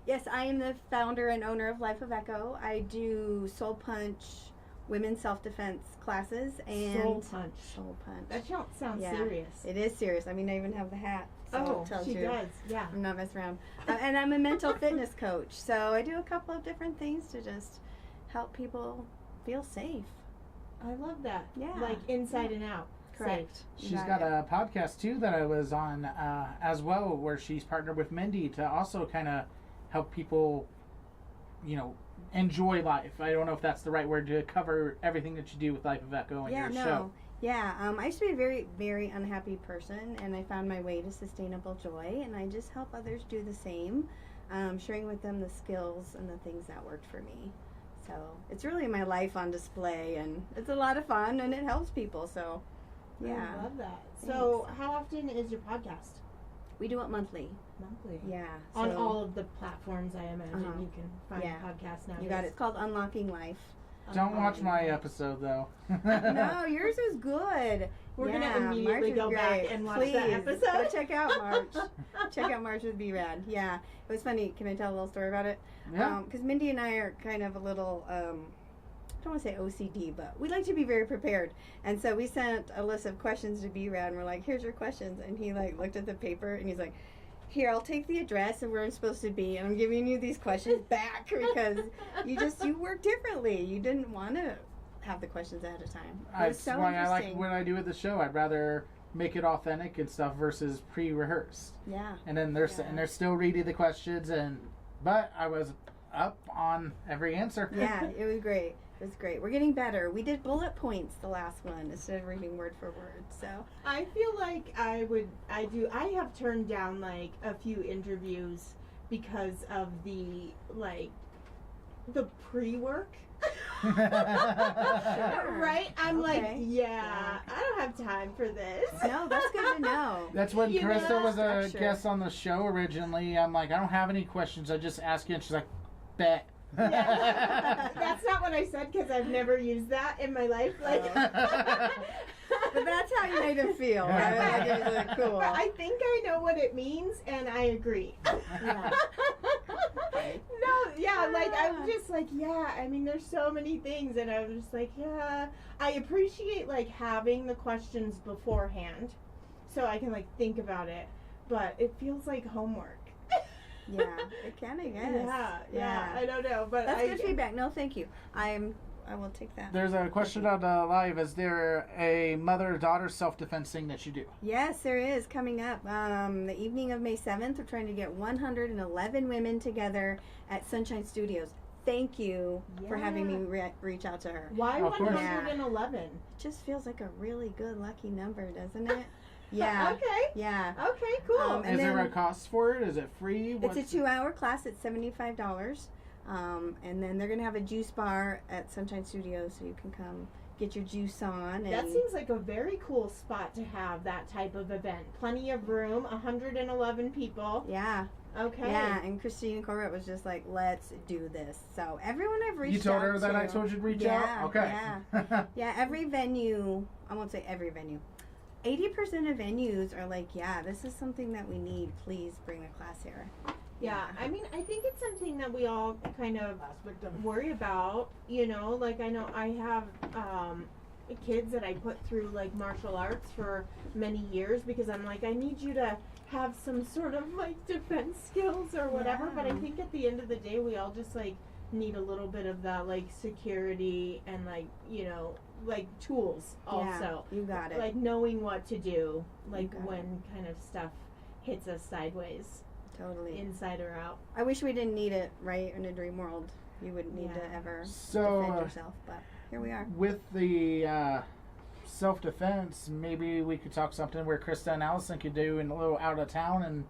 Yes, I am the founder and owner of Life of Echo. I do Soul Punch women's self-defense classes and Soul Punch. Soul Punch. That sounds serious. It is serious. I mean, I even have the hat. So it tells she you does. Yeah. I'm not messing around. And I'm a mental fitness coach, so I do a couple of different things to just help people feel safe. I love that. Yeah. Like inside and out. Correct. Safe. She's got a podcast too that I was on as well, where she's partnered with Mindy to also kind of help people, you know, enjoy life. I don't know if that's the right word to cover everything that you do with Life of Echo and your show. Yeah, I used to be a very, very unhappy person, and I found my way to sustainable joy, and I just help others do the same, sharing with them the skills and the things that worked for me. So it's really my life on display, and it's a lot of fun, and it helps people, so yeah. I love that. Thanks. So how often is your podcast? We do it monthly. Monthly. Yeah. On so all of the platforms, I imagine you can find Yeah. podcasts now. you got it. It's called Unlocking Life. Don't watch my episode though. No, yours is good. We're Yeah, gonna immediately March go is back great. and watch Please, that episode. Go check out March. Check out March with B-rad. Yeah, it was funny. Can I tell a little story about it? Yeah. Because Mindy and I are kind of a little, I don't want to say OCD, but we like to be very prepared. And so we sent a list of questions to B-rad, and we're like, here's your questions. And he like looked at the paper, and he's like, here, I'll take the address of where I'm supposed to be, and I'm giving you these questions back because you work differently. You didn't want to have the questions ahead of time. It was That's so why I like interesting. what I do with the show. I'd rather make it authentic and stuff versus pre-rehearsed. Yeah. And then they're and they're still reading the questions, but I was up on every answer. Yeah, it was great. It was great. We're getting better. We did bullet points the last one instead of reading word for word. So I feel like I have turned down like a few interviews because of the pre-work. Right? I'm like, I don't have time for this. no, that's good to know. That's when You Carissa know? was a Structure. guest on the show originally. I'm like, I don't have any questions. I just ask you, and she's like, bet. Yeah. That's not what I said because I've never used that in my life. Like, But that's how you made him feel. Yeah. Right? Like, it was like, cool. But I think I know what it means, and I agree. Yeah. No, yeah, like I'm just like, yeah, I mean there's so many things, and I'm just like, yeah, I appreciate like having the questions beforehand so I can like think about it, but it feels like homework. Yeah, it can, I guess. Yeah, I don't know, but That's good feedback. No, thank you. I will take that. There's a question on live. Is there a mother-daughter self-defense thing that you do? Yes, there is coming up. The evening of May 7th, we're trying to get 111 women together at Sunshine Studios. Thank you for having me reach out to her. Why Of course. 111? It just feels like a really good lucky number, doesn't it? Yeah. Okay. Yeah. Okay, cool. And Is there then- a cost for it? Is it free? It's a 2-hour class at $75. And then they're going to have a juice bar at Sunshine Studios so you can come get your juice on. And That seems like a very cool spot to have that type of event. Plenty of room, 111 people. yeah. Okay. Yeah, and Christine Corbett was just like, let's do this. So everyone I've reached You told out her that to, I told you to reach yeah, out? Okay. Yeah. Yeah, every venue, I won't say every venue, 80% of venues are like, yeah, this is something that we need. Please bring a class here. Yeah, I mean, I think it's something that we all kind of worry about, you know, like I know I have kids that I put through like martial arts for many years because I'm like, I need you to have some sort of like defense skills or whatever, but I Yeah. think at the end of the day we all just like need a little bit of that like security and like, you know, like tools also. Yeah, you got it. Like knowing what to do, like got when kind of stuff hits us sideways. Totally. Inside or out. I wish we didn't need it, right? In a dream world, you wouldn't need to Yeah. ever So, defend yourself, but here we are. with the self-defense, maybe we could talk something where Krista and Allison could do in a little out of town and,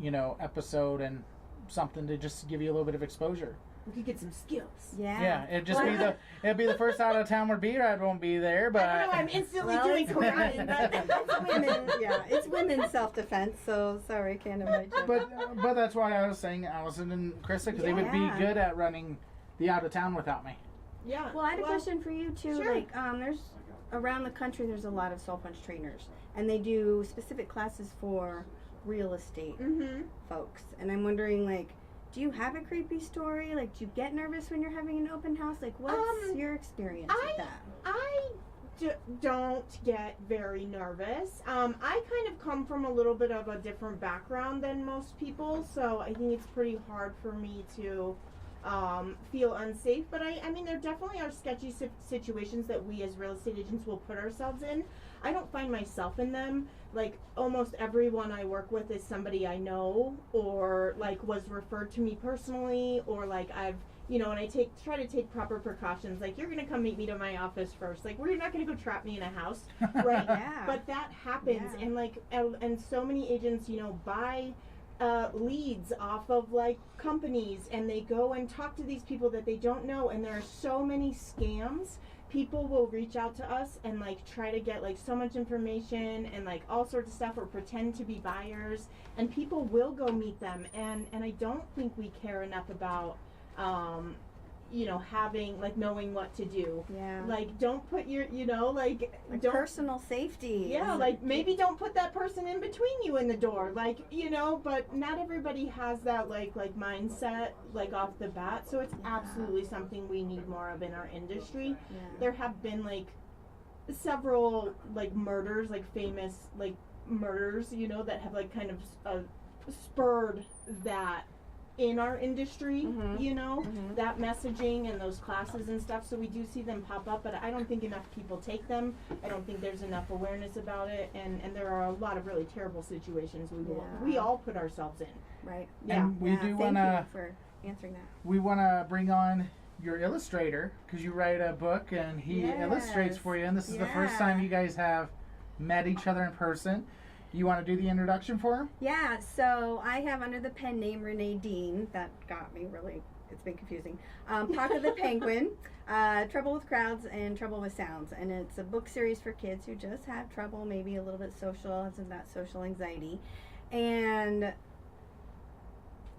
you know, episode and something to just give you a little bit of exposure. We could get some skills. Yeah. It'd just be it'd be the first out of town where B-rad won't be there, but I don't know, I'm instantly Well, doing it's karate, but women, yeah, it's women's self-defense, so sorry, can't invite you. but that's why I was saying Allison and Krista, because they would be Yeah. good at running the out of town without me. yeah. Well, I had a question for you too. Sure. Like, there's around the country, there's a lot of soul punch trainers, and they do specific classes for real estate Mm-hmm. folks. And I'm wondering, like, do you have a creepy story? Like, do you get nervous when you're having an open house? Like, what's your experience with that? I don't get very nervous. I kind of come from a little bit of a different background than most people, so I think it's pretty hard for me to feel unsafe. But I mean, there definitely are sketchy situations that we as real estate agents will put ourselves in. I don't find myself in them. Like, almost everyone I work with is somebody I know or like was referred to me personally, or like I've, you know, and I try to take proper precautions. Like, you're gonna come meet me to my office first. Like, we're not gonna go trap me in a house, right? Yeah. But that happens, Yeah. and like, and so many agents, you know, buy leads off of like companies, and they go and talk to these people that they don't know, and there are so many scams. People will reach out to us and like try to get like so much information and like all sorts of stuff, or pretend to be buyers, and people will go meet them, and I don't think we care enough about you know, having like knowing what to do. Yeah. Like, don't put your, you know, like don't personal safety. yeah, is like maybe don't put that person in between you and the door, like, you know. But not everybody has that like mindset like off the bat, so it's absolutely something we need more of in our industry. Yeah. There have been like several like murders, like famous like murders, you know, that have like kind of spurred that in our industry, Mhm. you know, Mhm. that messaging and those classes and stuff. So we do see them pop up, but I don't think enough people take them. I don't think there's enough awareness about it, and there are a lot of really terrible situations we all put ourselves in. Right. Yeah. And we Yeah, do thank want to you for answering that. we want to bring on your illustrator, because you write a book and he illustrates Yes. for you, and this is the first Yeah. time you guys have met each other in person. You want to do the introduction for him? Yeah, so I have under the pen name Renee Dean. That got me really, it's been confusing. Paca the Penguin, Trouble with Crowds and Trouble with Sounds. And it's a book series for kids who just have trouble, maybe a little bit social, has that social anxiety. And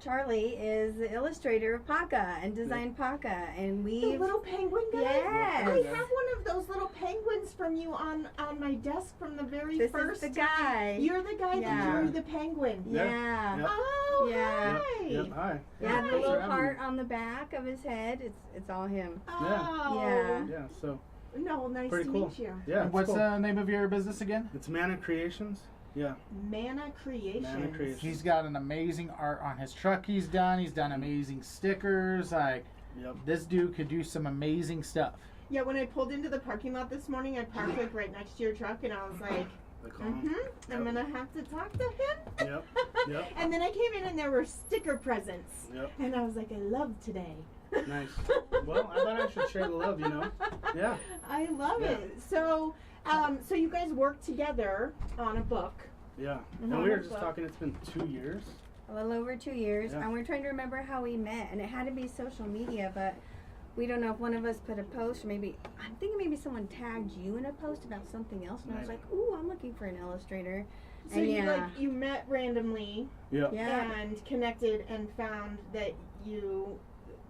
Charlie is the illustrator of Paca and designed Paca, and The we little penguin guy? Yes. I have one of those little penguins from you on my desk from the very this first is the time. guy. You're the guy Yeah. that drew the penguin. Yeah. Yep. Oh, Yeah. hi. Yep. Hi. Yeah, Hi. the Thanks for little having heart me. on the back of his head. It's all him. Oh. Yeah. Yeah. So No, nice pretty to cool. meet you. Yeah. And it's what's cool. the name of your business again? It's Mana Creations. Yeah. Mana Creations. Mana Creations. He's got an amazing art on his truck he's done. He's done amazing stickers. Like, Yep. this dude could do some amazing stuff. Yeah, when I pulled into the parking lot this morning, I parked like right next to your truck, and I was like, The column. I'm gonna have to talk to him. Yep. Yep. And then I came in and there were sticker presents, Yep. and I was like, I love today. Nice. Well, I thought I should share the love, you know. Yeah. I love Yeah. it. So, so you guys work together on a book. Yeah. Mhm. And we were just talking. It's been 2 years. A little over 2 years, Yeah. and we're trying to remember how we met, and it had to be social media, but we don't know if one of us put a post, or maybe I'm thinking maybe someone tagged you in a post about something else, and I was Maybe. like, "Ooh, I'm looking for an illustrator." So And you yeah, you met randomly Yeah. yeah, and connected and found that you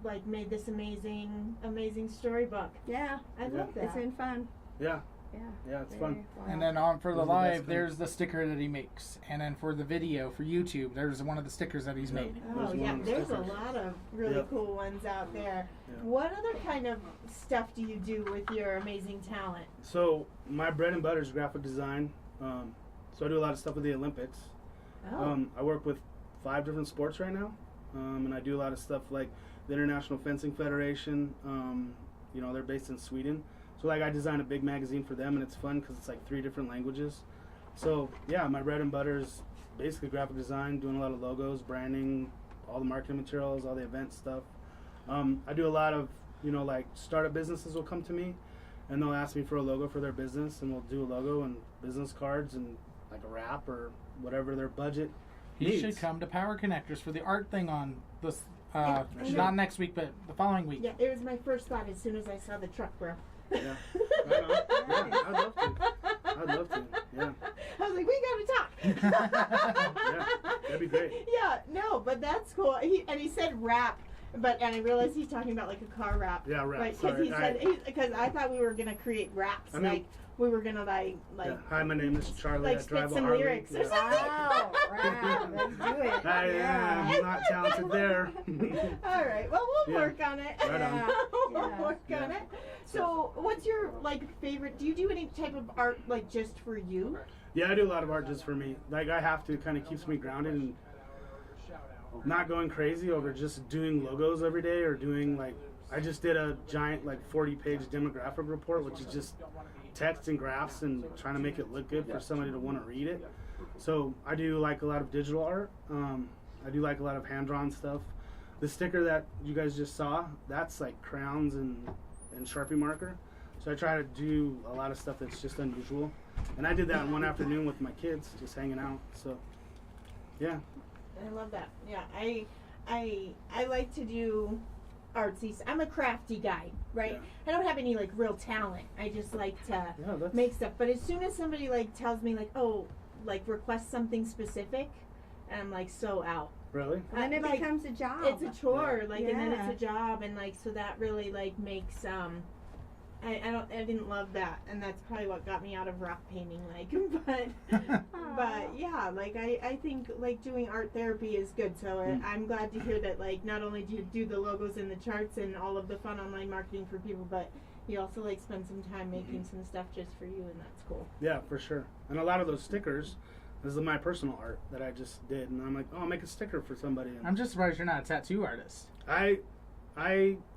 like made this amazing storybook. yeah, I love that. it's been fun. Yeah. Yeah, Yeah. It's very fun. wild. And then on for the Those are the best live, things. there's the sticker that he makes. And then for the video, for YouTube, there's one of the stickers that he's Yeah. made. Oh There's yeah, one there's a stickers. lot of really Yep. cool ones out there. Yeah. What other kind of stuff do you do with your amazing talent? So my bread and butter is graphic design. So I do a lot of stuff with the Olympics. Oh, I work with 5 different sports right now, and I do a lot of stuff like the International Fencing Federation. You know, they're based in Sweden. So like I design a big magazine for them, and it's fun because it's like 3 different languages. So yeah, my bread and butter is basically graphic design, doing a lot of logos, branding, all the marketing materials, all the event stuff. I do a lot of, you know, like startup businesses will come to me, and they'll ask me for a logo for their business, and we'll do a logo and business cards and like a wrap or whatever their budget He needs. should come to Power Connectors for the art thing on this, Yeah, I not next week, but the following week. yeah, it was my first thought as soon as I saw the truck, bro. Yeah. Right on. Yeah, I'd love to. I'd love to. Yeah. I was like, we gotta talk. Yeah, that'd be great. Yeah, no, but that's cool. He said wrap, and I realized he's talking about like a car wrap. Yeah, wrap, Like, sorry. he said because I thought we were gonna create raps. I mean- Like we were gonna like Yeah. Hi, my name is Charlie. like I spit drive a some Harley. lyrics or Yeah. something. Wow, wow, let's do it. I am not talented there. All right. Well, we'll Yeah. work on it. Right on. We'll Yeah. work on Yeah. it. So, what's your like favorite? Do you do any type of art like just for you? Yeah, I do a lot of art just for me. Like I have to. It kind of keeps me grounded and not going crazy over just doing logos every day or doing like I just did a giant like 40-page demographic report, which is just text and graphs and trying to make it look good for somebody to want to read it. So I do like a lot of digital art. I do like a lot of hand-drawn stuff. The sticker that you guys just saw, that's like crayons and Sharpie marker. So I try to do a lot of stuff that's just unusual. And I did that in one afternoon with my kids, just hanging out. So, yeah. I love that. Yeah, I like to do artsy. I'm a crafty guy, right? Yeah. I don't have any like real talent. I just like to Yeah, that's make stuff. But as soon as somebody like tells me like, oh, like request something specific, and I'm like so out. really. And then it Like, becomes a job. It's a chore, like, and then Yeah. it's a job, and like so that really like makes I didn't love that, and that's probably what got me out of rock painting, like, but yeah, like I think like doing art therapy is good. So I'm glad to hear that like not only do you do the logos and the charts and all of the fun online marketing for people, but you also like spend some time making some stuff just for you, and that's cool. Yeah, for sure. And a lot of those stickers, this is my personal art that I just did, and I'm like, oh, I'll make a sticker for somebody. And I'm just surprised you're not a tattoo artist.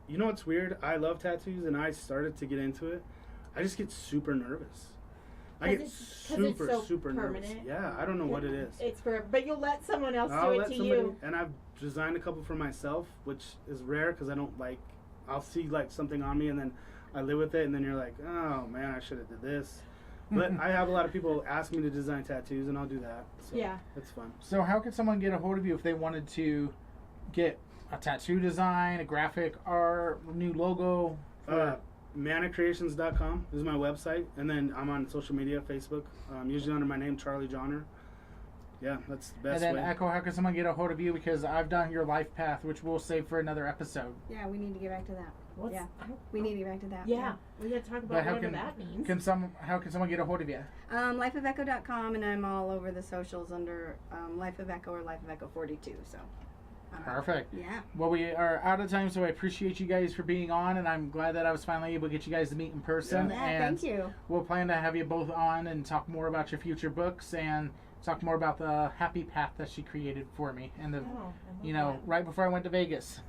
You know what's weird? I love tattoos, and I started to get into it. I just get super nervous. I 'Cause get it's- 'cause it's super, so super nervous. permanent. Yeah, I don't know what it is. It's for, but you'll let someone else I'll do it let to somebody, you. and I've designed a couple for myself, which is rare because I don't like. I'll see like something on me, and then I live with it, and then you're like, oh man, I should have did this. But I have a lot of people ask me to design tattoos, and I'll do that. So Yeah. it's fun. So how could someone get a hold of you if they wanted to get a tattoo design, a graphic art, new logo? Manacreations.com is my website, and then I'm on social media, Facebook, usually under my name, Charlie Johnner. Yeah, that's the And best then way. Echo, how can someone get a hold of you? Because I've done your life path, which we'll save for another episode. Yeah, we need to get back to that. What's, Yeah, we need to get back to that. Yeah, we got to talk But about how whatever can that means. how can someone get a hold of you? Lifeofecho.com, and I'm all over the socials under Life of Echo or Life of Echo 42. So. Perfect. Yeah. Well, we are out of time, so I appreciate you guys for being on, and I'm glad that I was finally able to get you guys to meet in person. Yeah, and thank you. We'll plan to have you both on and talk more about your future books and talk more about the happy path that she created for me, and the, right before I went to Vegas.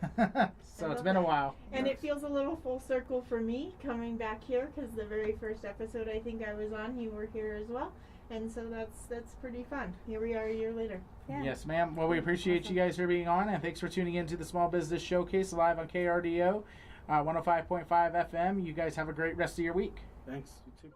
So it's been a while. And it feels a little full circle for me coming back here because the very first episode I think I was on, you were here as well, and so that's pretty fun. Here we are a year later. Yeah. Yes, ma'am. Well, we appreciate you guys for being on, and thanks for tuning in to the Small Business Showcase live on KRDO 105.5 FM. You guys have a great rest of your week. Thanks. You too.